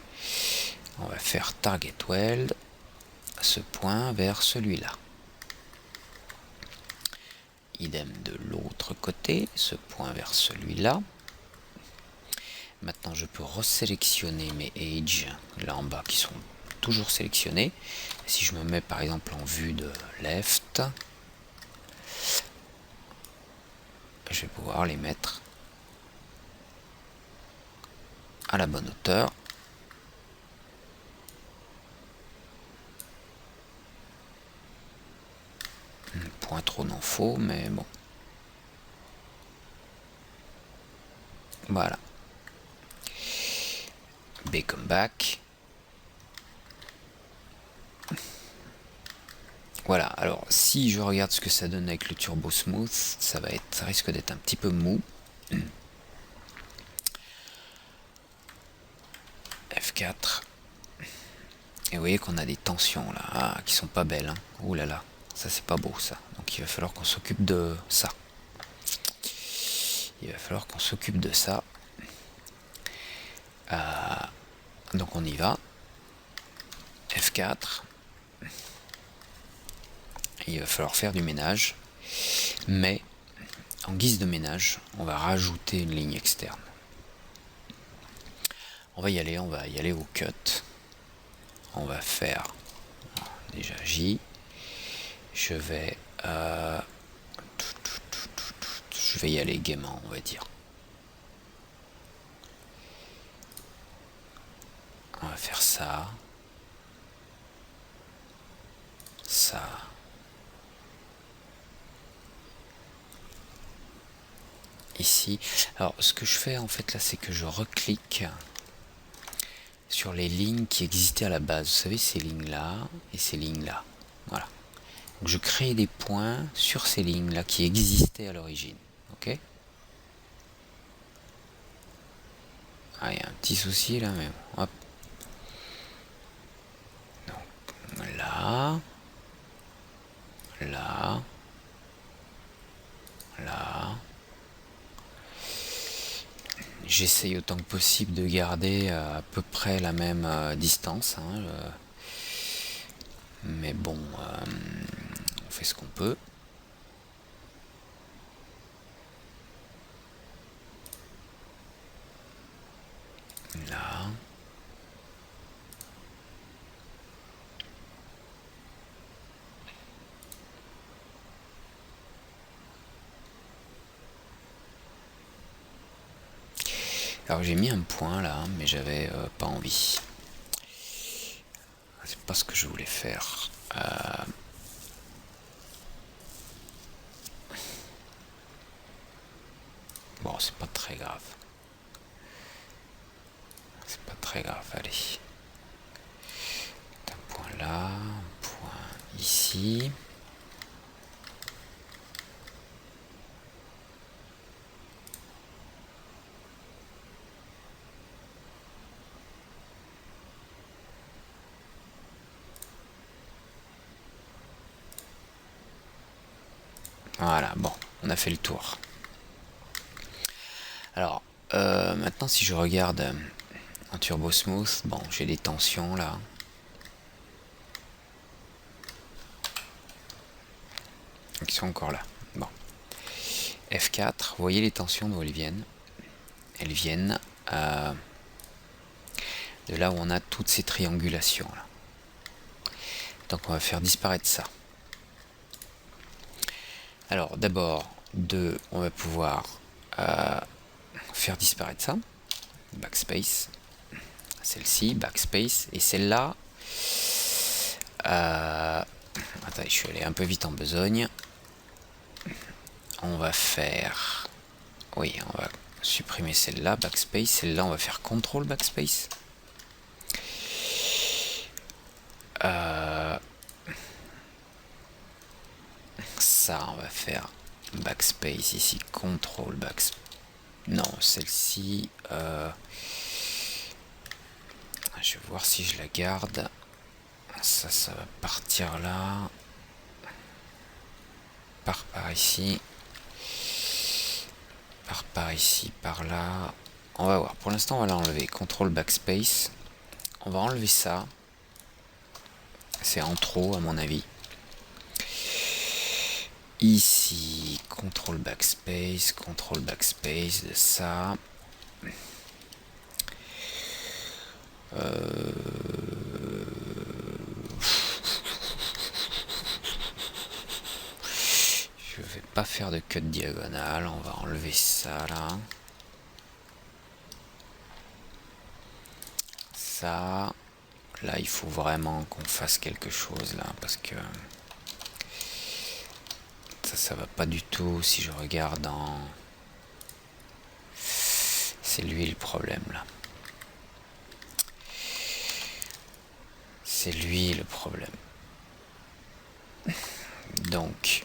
On va faire target weld ce point vers celui-là. Idem de l'autre côté, ce point vers celui-là. Maintenant, je peux resélectionner mes edges là en bas qui sont toujours sélectionnés. Si je me mets par exemple en vue de left, je vais pouvoir les mettre à la bonne hauteur. Point trop non faux, mais bon. Voilà. B comme back. Voilà, alors si je regarde ce que ça donne avec le Turbo Smooth, ça risque d'être un petit peu mou. F4. Et vous voyez qu'on a des tensions là, qui sont pas belles. Hein. Ouh là là, ça c'est pas beau ça. Donc il va falloir qu'on s'occupe de ça. Il va falloir qu'on s'occupe de ça. Donc on y va. F4. Il va falloir faire du ménage. Mais en guise de ménage, on va rajouter une ligne externe. On va y aller au cut. On va faire déjà J. Je vais y aller gaiement, on va dire. On va faire ça. Ça. Ici. Alors, ce que je fais en fait là, c'est que je reclique sur les lignes qui existaient à la base. Vous savez, ces lignes-là et ces lignes-là. Voilà. Donc, je crée des points sur ces lignes-là qui existaient à l'origine. Ok? Ah, il y a un petit souci là, mais bon. Hop. Donc, là. Là. Là. J'essaye autant que possible de garder à peu près la même distance. Hein, mais bon, on fait ce qu'on peut. Là. Alors j'ai mis un point là, mais j'avais pas envie. C'est pas ce que je voulais faire. Bon, c'est pas très grave. C'est pas très grave, allez. Un point là, un point ici. Voilà, bon. on a fait le tour. Alors, maintenant si je regarde en Turbo Smooth, bon, j'ai des tensions là. Qui sont encore là. Bon. F4, vous voyez les tensions d'où elles viennent. Elles viennent de là où on a toutes ces triangulations là. Donc on va faire disparaître ça. Alors d'abord, on va pouvoir faire disparaître ça. Backspace. Celle-ci, backspace. Et celle-là... attendez, je suis allé un peu vite en besogne. On va faire... Oui, on va supprimer celle-là, backspace. Celle-là, on va faire contrôle backspace. Ça, on va faire backspace ici, contrôle backspace. Non, celle-ci... je vais voir si je la garde. Ça va partir là. Par ici. Par ici, par là. On va voir. Pour l'instant, on va l'enlever. Contrôle backspace. On va enlever ça. C'est en trop, à mon avis. Ici, contrôle backspace de ça. Je vais pas faire de cut diagonale, on va enlever ça là. Ça, là il faut vraiment qu'on fasse quelque chose là parce que ça va pas du tout. Si je regarde en... C'est lui le problème là. C'est lui le problème. Donc,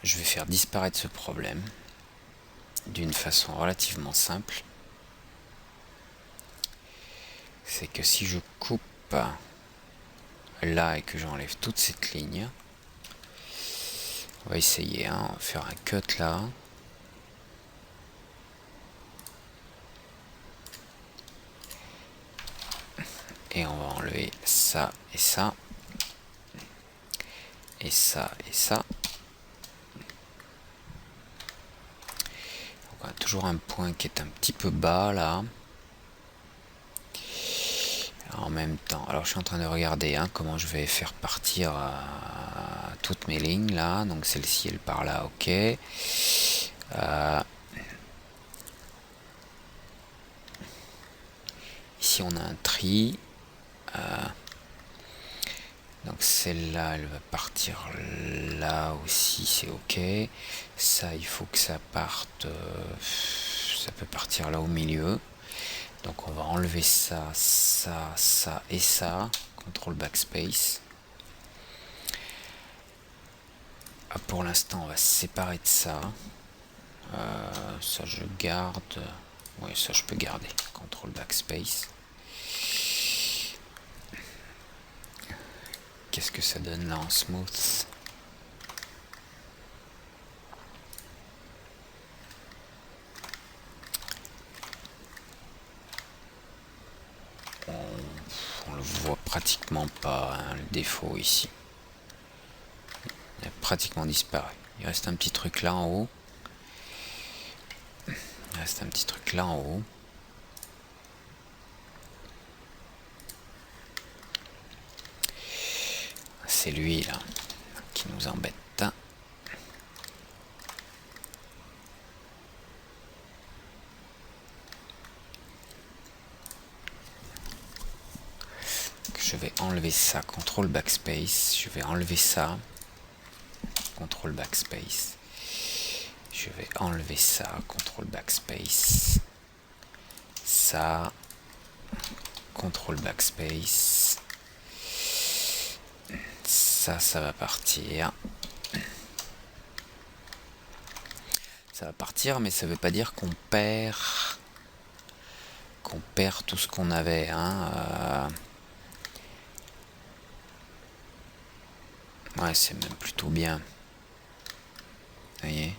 je vais faire disparaître ce problème d'une façon relativement simple. C'est que si je coupe là et que j'enlève toute cette ligne, on va essayer, hein, on va faire un cut là. Et on va enlever ça et ça. Et ça et ça. Donc on a toujours un point qui est un petit peu bas là. En même temps, alors je suis en train de regarder comment je vais faire partir toutes mes lignes là. Donc celle-ci elle part là, ok. Ici on a un tri. Donc celle-là elle va partir là aussi, c'est ok. Ça il faut que ça parte, ça peut partir là au milieu. Donc on va enlever ça, ça, ça et ça. Contrôle backspace. Pour l'instant on va se séparer de ça. Ça je garde. Oui, ça je peux garder. Contrôle backspace. Qu'est-ce que ça donne là en smooth? On le voit pratiquement pas, le défaut ici. Il a pratiquement disparu. Il reste un petit truc là en haut. Il reste un petit truc là en haut. C'est lui là qui nous embête. Je vais enlever ça, contrôle backspace. Je vais enlever ça, contrôle backspace. Je vais enlever ça, contrôle backspace. Ça, contrôle backspace. Ça va partir. Ça va partir, mais ça veut pas dire qu'on perd tout ce qu'on avait. Ouais, c'est même plutôt bien. Vous voyez,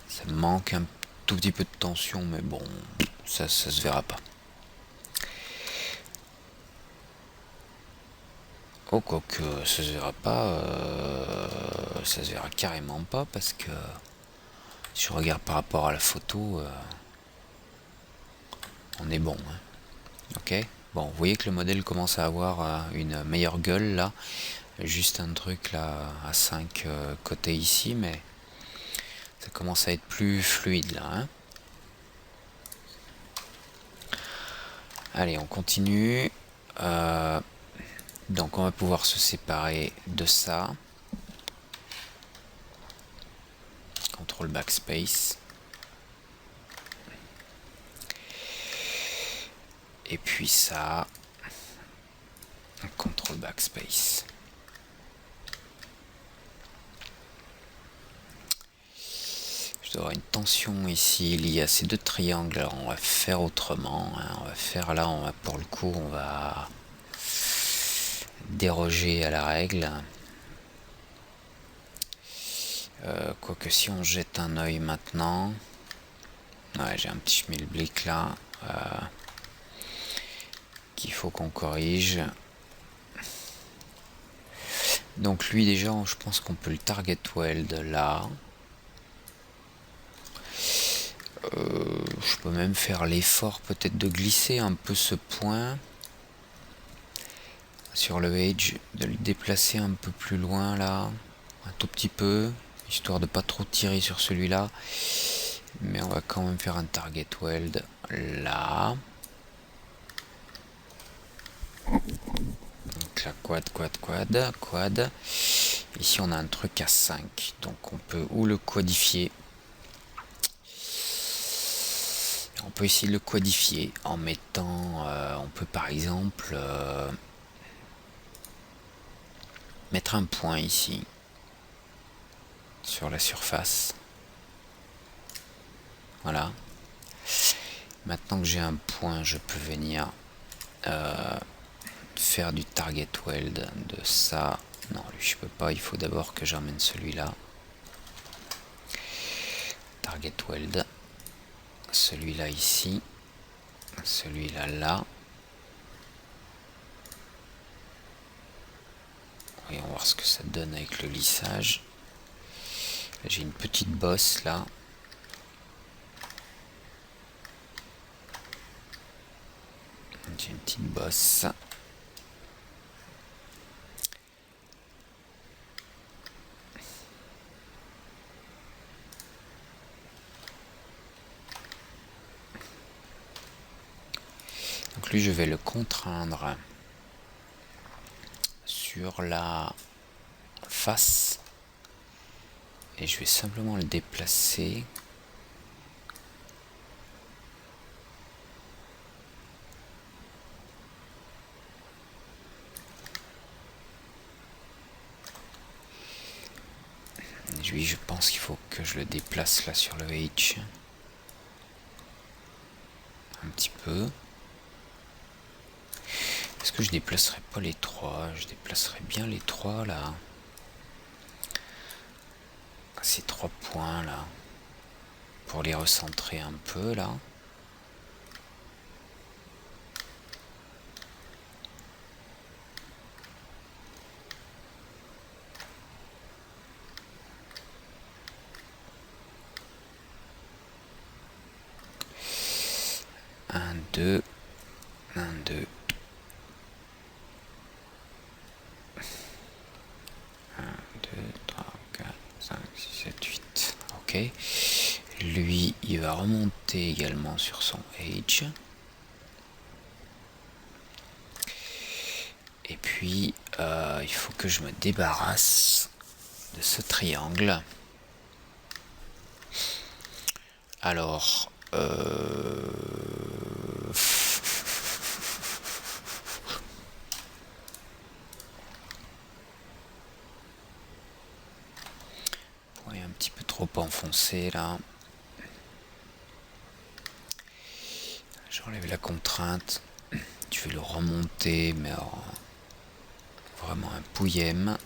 ça manque un tout petit peu de tension, mais bon, ça se verra pas. Oh, quoique ça se verra pas, ça se verra carrément pas, parce que si je regarde par rapport à la photo, on est bon, hein. Ok. Bon, vous voyez que le modèle commence à avoir une meilleure gueule là. Juste un truc là à 5 côtés ici, mais ça commence à être plus fluide là, hein. Allez, on continue. Donc on va pouvoir se séparer de ça. CTRL backspace. Et puis ça. CTRL backspace. Je dois avoir une tension ici liée à ces deux triangles. Alors on va faire autrement, hein. On va faire là, pour le coup, on va déroger à la règle. Quoique si on jette un œil maintenant, ouais, j'ai un petit schmilblick là qu'il faut qu'on corrige. Donc lui déjà, je pense qu'on peut le target weld là. Je peux même faire l'effort peut-être de glisser un peu ce point sur le edge, de le déplacer un peu plus loin là, un tout petit peu, histoire de pas trop tirer sur celui-là. Mais on va quand même faire un target weld là. Donc là, quad. Ici on a un truc à 5, donc on peut ou le quadifier. On peut essayer de le quadifier en mettant, on peut par exemple mettre un point ici sur la surface. Voilà. Maintenant que j'ai un point, je peux venir faire du target weld de ça. Non, lui je peux pas, il faut d'abord que j'emmène celui-là. Target weld. Celui-là ici. Celui-là là. Voyons voir ce que ça donne avec le lissage. J'ai une petite bosse là. J'ai une petite bosse. Donc lui je vais le contraindre sur la face et je vais simplement le déplacer. Lui je pense qu'il faut que je le déplace là sur le H un petit peu. Est-ce que je déplacerai pas les trois? Je déplacerai bien les trois là. Ces 3 points là. Pour les recentrer un peu là. Un, deux. 7, 8. Ok. Lui, il va remonter également sur son edge. Et puis, il faut que je me débarrasse de ce triangle. Alors, ouais, un petit peu trop enfoncé là. J'enlève la contrainte. Je vais le remonter, mais vraiment un pouillème.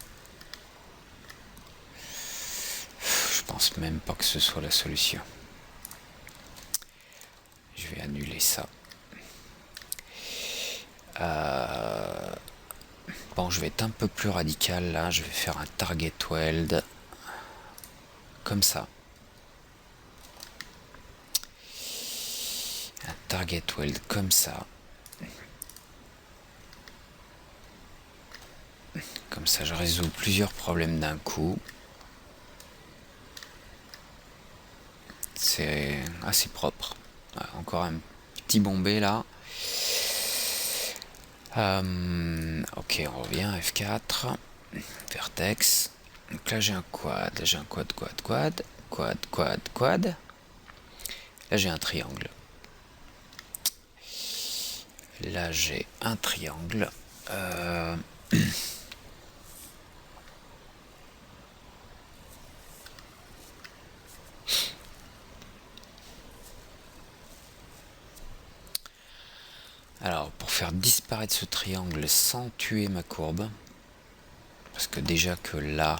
pense même pas que ce soit la solution. Je vais annuler ça. Bon, je vais être un peu plus radical là. Je vais faire un target weld comme ça. Un target weld comme ça. Comme ça, je résous plusieurs problèmes d'un coup. C'est assez propre. Encore un petit bombé là. Ok, on revient, F4. Vertex. Donc là j'ai un quad. Là j'ai un quad. Là j'ai un triangle. Là j'ai un triangle. Alors, pour faire disparaître ce triangle sans tuer ma courbe, parce que déjà que là,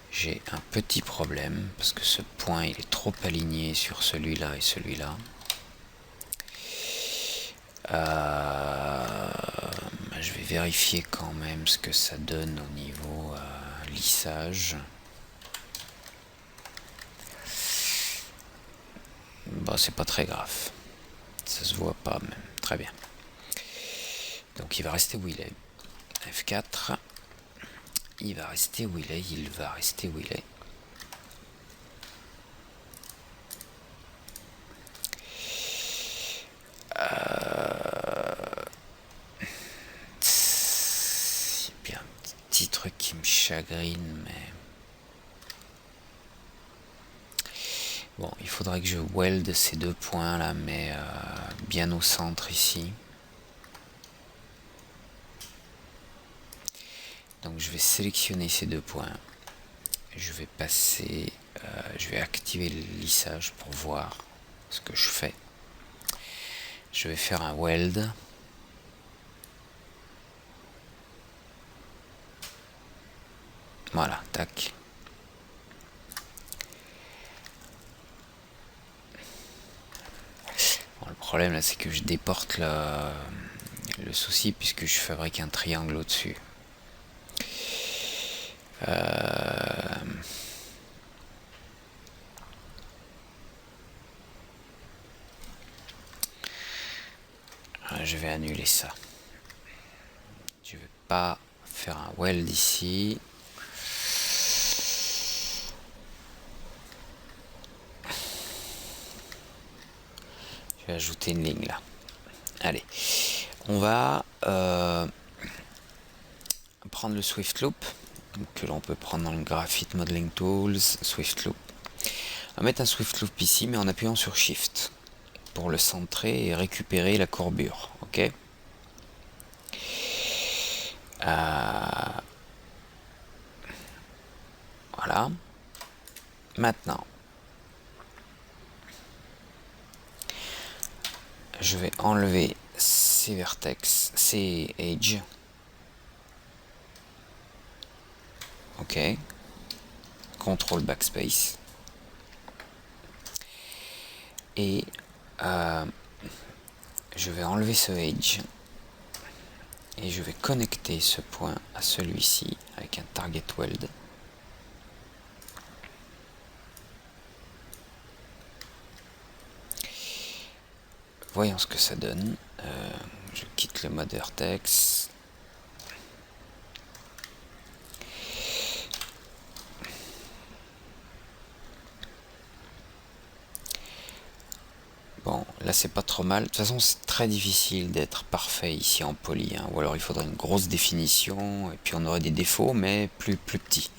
j'ai un petit problème, parce que ce point, il est trop aligné sur celui-là et celui-là. Je vais vérifier quand même ce que ça donne au niveau lissage. Bon, c'est pas très grave. Ça se voit pas même. Très bien. Donc il va rester où il est. F4. Il va rester où il est. C'est bien un petit truc qui me chagrine, mais... Bon, il faudrait que je weld ces deux points là, mais bien au centre ici. Donc je vais sélectionner ces deux points. Je vais passer, je vais activer le lissage pour voir ce que je fais. Je vais faire un weld. Voilà, tac. Bon, le problème là, c'est que je déporte le souci puisque je fabrique un triangle au-dessus. Je vais annuler ça. Je vais pas faire un weld ici. Je vais ajouter une ligne là. Allez, on va prendre le Swift Loop que l'on peut prendre dans le Graphite Modeling Tools. Swift Loop. On va mettre un Swift Loop ici, mais en appuyant sur Shift pour le centrer et récupérer la courbure. Ok. Voilà. Maintenant, je vais enlever ces vertex, ces edges. Ok. Contrôle backspace. Et je vais enlever ce edge. Et je vais connecter ce point à celui-ci avec un target weld. Voyons ce que ça donne. Je quitte le mode vertex. Bon, là c'est pas trop mal. De toute façon, c'est très difficile d'être parfait ici en poly. Ou alors il faudrait une grosse définition, et puis on aurait des défauts, mais plus petits.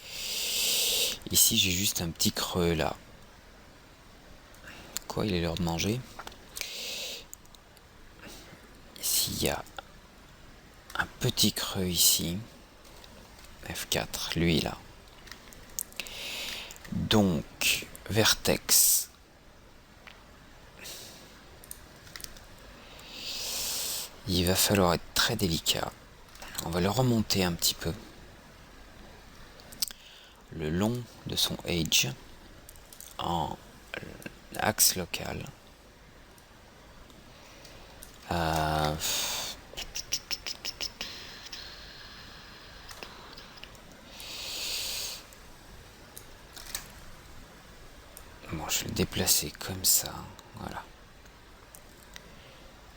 Ici, j'ai juste un petit creux là. Quoi, il est l'heure de manger? Ici, il y a un petit creux ici. F4, lui là. Donc, vertex. Il va falloir être très délicat. On va le remonter un petit peu. le long de son edge en axe local. Bon, je vais le déplacer comme ça, voilà.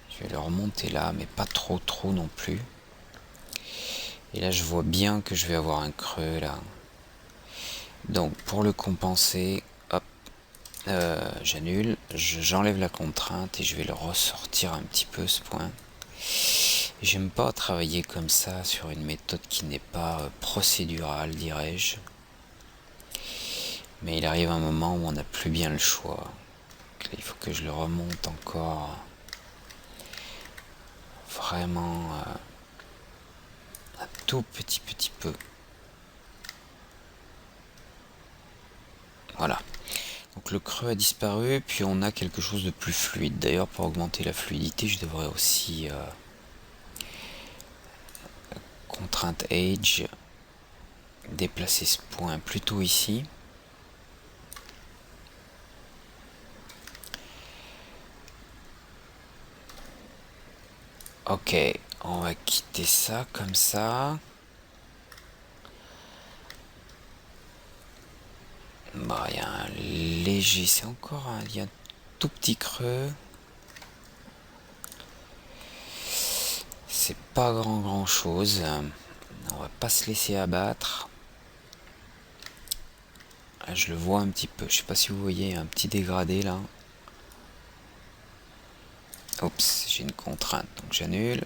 Je vais le remonter là, mais pas trop non plus. Et là, je vois bien que je vais avoir un creux là. Donc, pour le compenser, hop, j'annule, j'enlève la contrainte et je vais le ressortir un petit peu ce point. J'aime pas travailler comme ça sur une méthode qui n'est pas procédurale, dirais-je. Mais il arrive un moment où on n'a plus bien le choix. Donc là, il faut que je le remonte encore vraiment un tout petit peu. Voilà. Donc le creux a disparu, puis on a quelque chose de plus fluide. D'ailleurs, pour augmenter la fluidité, je devrais aussi contrainte Edge, déplacer ce point plutôt ici. Ok, on va quitter ça comme ça. Bah, il y a un léger, c'est encore il y a un tout petit creux. C'est pas grand chose. On va pas se laisser abattre. Là, je le vois un petit peu. Je sais pas si vous voyez un petit dégradé là. Oups, j'ai une contrainte, donc j'annule.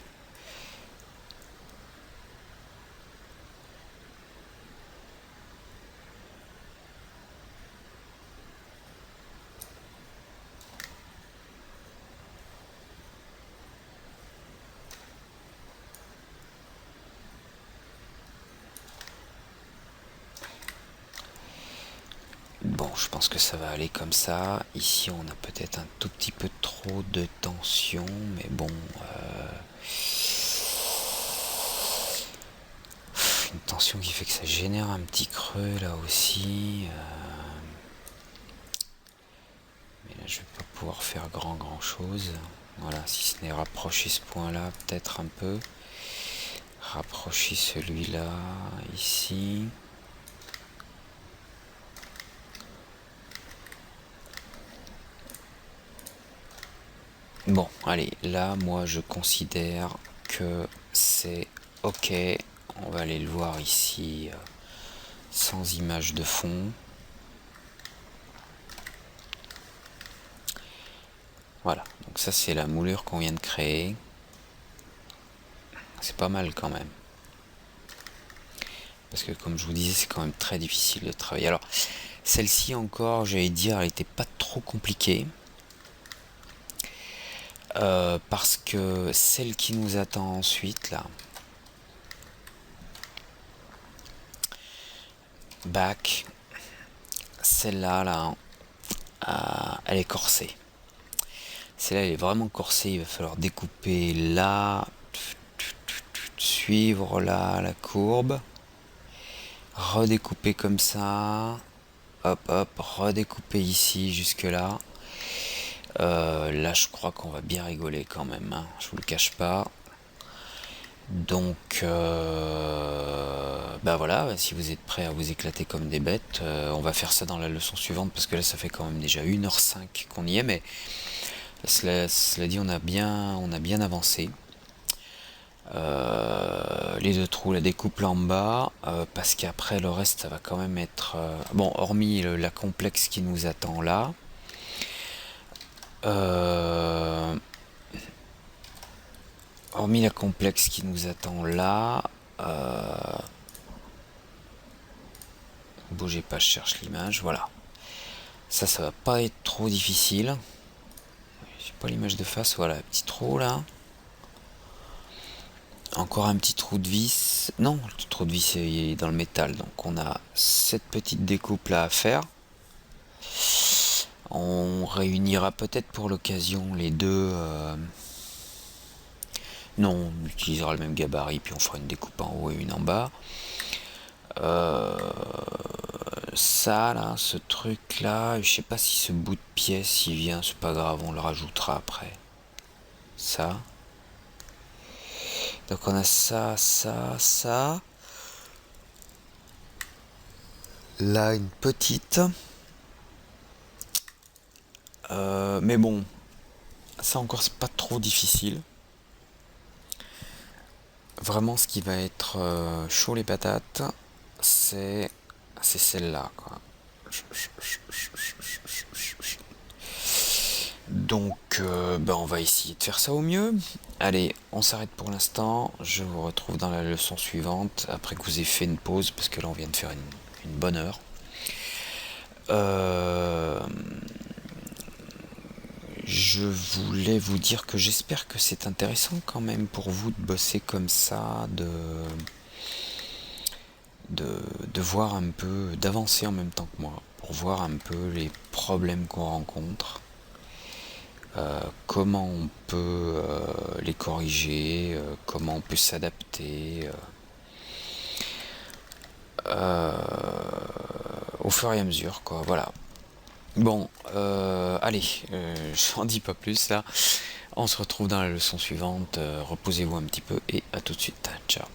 Bon, je pense que ça va aller comme ça. Ici, on a peut-être un tout petit peu trop de tension, mais bon. Une tension qui fait que ça génère un petit creux là aussi. Mais là, je vais pas pouvoir faire grand chose. Voilà, si ce n'est rapprocher ce point-là, peut-être un peu. Rapprocher celui-là, ici. Bon, allez, là, moi, je considère que c'est ok. On va aller le voir ici, sans image de fond. Voilà, donc ça, c'est la moulure qu'on vient de créer. C'est pas mal quand même. Parce que, comme je vous disais, c'est quand même très difficile de travailler. Alors, celle-ci encore, j'allais dire, elle était pas trop compliquée. Parce que celle qui nous attend ensuite là, back, celle-là là, elle est corsée. Celle-là elle est vraiment corsée, il va falloir découper là, suivre là la courbe, redécouper comme ça, hop, redécouper ici jusque là. Là je crois qu'on va bien rigoler quand même, hein, je vous le cache pas. Donc bah voilà, si vous êtes prêts à vous éclater comme des bêtes, on va faire ça dans la leçon suivante parce que là ça fait quand même déjà 1h05 qu'on y est, mais cela dit on a bien avancé. Les deux trous, la découpe là en bas, parce qu'après le reste ça va quand même être bon, hormis la complexe qui nous attend là. Hormis la complexe qui nous attend là, bougez pas, je cherche l'image, voilà. Ça va pas être trop difficile. J'ai pas l'image de face, voilà, petit trou là. Encore un petit trou de vis. Non, le trou de vis est dans le métal, donc on a cette petite découpe là à faire. On réunira peut-être pour l'occasion les deux. Non, on utilisera le même gabarit, puis on fera une découpe en haut et une en bas. ça là, ce truc là, je sais pas si ce bout de pièce il vient, c'est pas grave, on le rajoutera après. Ça. Donc on a ça, ça, ça. Là une petite. Mais bon, ça encore c'est pas trop difficile. Vraiment ce qui va être chaud les patates, c'est celle-là quoi. Donc on va essayer de faire ça au mieux. Allez, on s'arrête pour l'instant. Je vous retrouve dans la leçon suivante après que vous ayez fait une pause parce que là on vient de faire une bonne heure. Je voulais vous dire que j'espère que c'est intéressant quand même pour vous de bosser comme ça, de voir un peu, d'avancer en même temps que moi, pour voir un peu les problèmes qu'on rencontre, comment on peut les corriger, comment on peut s'adapter au fur et à mesure, quoi. Voilà. Bon, allez, j'en dis pas plus là. On se retrouve dans la leçon suivante. Reposez-vous un petit peu et à tout de suite. Ciao.